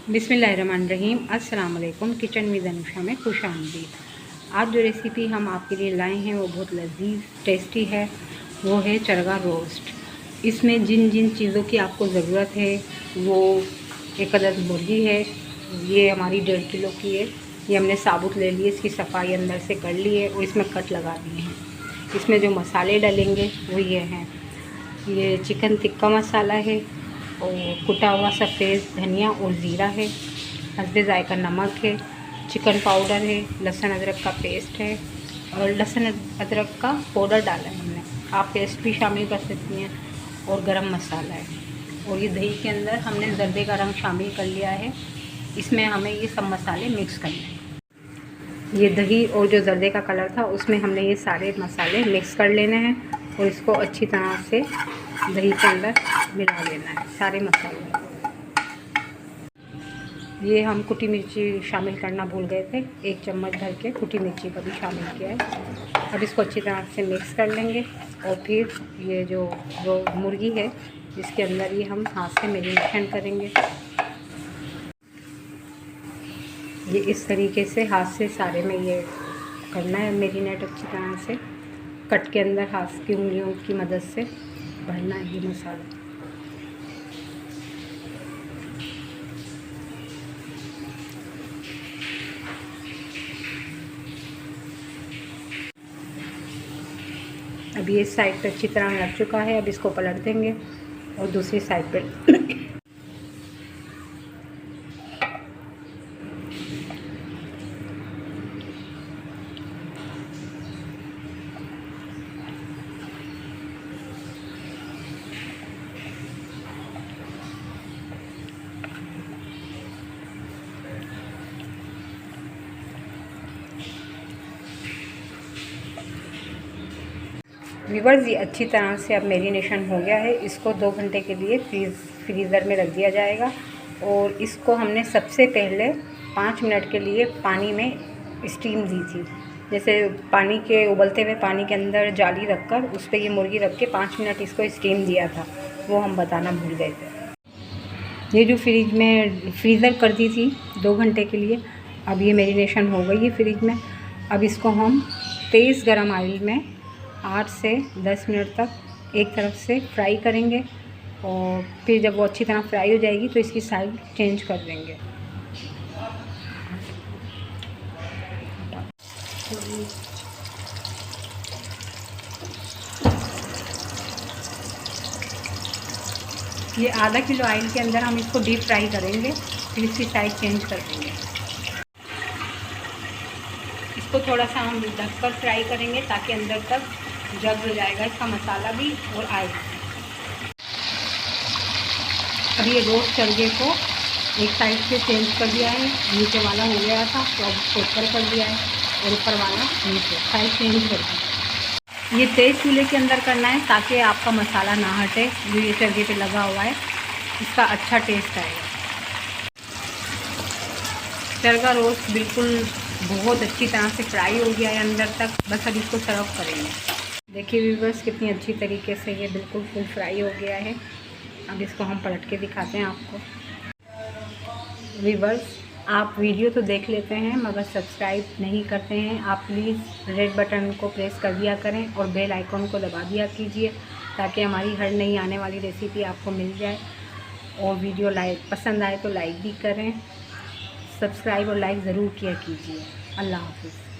बिस्मिल्लाहिर्रहमानिर्रहीम। अस्सलाम वालेकुम। किचन विद अनुषा में खुश आमदीद। आज जो रेसिपी हम आपके लिए लाए हैं वो बहुत लजीज टेस्टी है। वो है चरगा रोस्ट। इसमें जिन जिन चीज़ों की आपको ज़रूरत है वो एक अदद मुर्गी है, ये हमारी 1.5 किलो की है। ये हमने साबुत ले ली है, इसकी सफाई अंदर से कर ली है और इसमें कट लगा दिए हैं। इसमें जो मसाले डलेंगे वो ये हैं, ये चिकन टिक्का मसाला है और कुटा हुआ सफ़ेद धनिया और ज़ीरा है, हस्बे ज़ायका नमक है, चिकन पाउडर है, लहसुन अदरक का पेस्ट है और लहसुन अदरक का पाउडर डाला है हमने। आप पेस्ट भी शामिल कर सकती हैं और गरम मसाला है। और ये दही के अंदर हमने जर्दे का रंग शामिल कर लिया है। इसमें हमें ये सब मसाले मिक्स करने हैं। ये दही और जो जर्दे का कलर था उसमें हमने ये सारे मसाले मिक्स कर लेने हैं और इसको अच्छी तरह से दही के अंदर मिला लेना है सारे मसाले। ये हम कुटी मिर्ची शामिल करना भूल गए थे, 1 चम्मच भर के कुटी मिर्ची का भी शामिल किया है। अब इसको अच्छी तरह से मिक्स कर लेंगे और फिर ये जो मुर्गी है जिसके अंदर ये हम हाथ से मैरिनेशन करेंगे। ये इस तरीके से हाथ से सारे में ये करना है मैरिनेट अच्छी तरह से। कट के अंदर हाथ की उंगलियों की मदद से भरना है ये मसाला। अब ये इस साइड पे अच्छी तरह लग चुका है। अब इसको पलट देंगे और दूसरी साइड पे व्यूअर्स, ये अच्छी तरह से अब मैरिनेशन हो गया है। इसको 2 घंटे के लिए फ्रीज़र में रख दिया जाएगा। और इसको हमने सबसे पहले 5 मिनट के लिए पानी में स्टीम दी थी। जैसे पानी के उबलते हुए पानी के अंदर जाली रखकर उस पर ये मुर्गी रख के 5 मिनट इसको स्टीम दिया था, वो हम बताना भूल गए थे। ये जो फ्रीज़र कर दी थी 2 घंटे के लिए, अब ये मैरिनेशन हो गई है फ्रिज में। अब इसको हम तेज़ गरम ऑयल में 8 से 10 मिनट तक एक तरफ से फ्राई करेंगे और फिर जब वो अच्छी तरह फ्राई हो जाएगी तो इसकी साइड चेंज कर देंगे। ये आधा किलो ऑयल के अंदर हम इसको डीप फ्राई करेंगे, फिर इसकी साइड चेंज कर देंगे। इसको थोड़ा सा हम ढककर फ्राई करेंगे ताकि अंदर तक जग हो जाएगा इसका मसाला भी और आए। अब ये रोस्ट चरगे को एक साइड से चेंज कर दिया है, नीचे वाला हो गया था तो अब ऊपर कर दिया है और ऊपर वाला नीचे, साइड चेंज कर दिया। ये तेज़ चूल्हे के अंदर करना है ताकि आपका मसाला ना हटे। जो ये चरगे पे लगा हुआ है इसका अच्छा टेस्ट आएगा। चरगा रोस्ट बिल्कुल बहुत अच्छी तरह से फ्राई हो गया है अंदर तक। बस अब इसको सर्व करेंगे। देखिए व्यूअर्स, कितनी अच्छी तरीके से ये बिल्कुल फुल फ्राई हो गया है। अब इसको हम पलट के दिखाते हैं आपको। व्यूअर्स, आप वीडियो तो देख लेते हैं मगर सब्सक्राइब नहीं करते हैं। आप प्लीज़ रेड बटन को प्रेस कर दिया करें और बेल आइकॉन को दबा दिया कीजिए ताकि हमारी हर नई आने वाली रेसिपी आपको मिल जाए। और वीडियो पसंद आए तो लाइक भी करें। सब्सक्राइब और लाइक ज़रूर किया कीजिए। अल्लाह हाफ़िज़।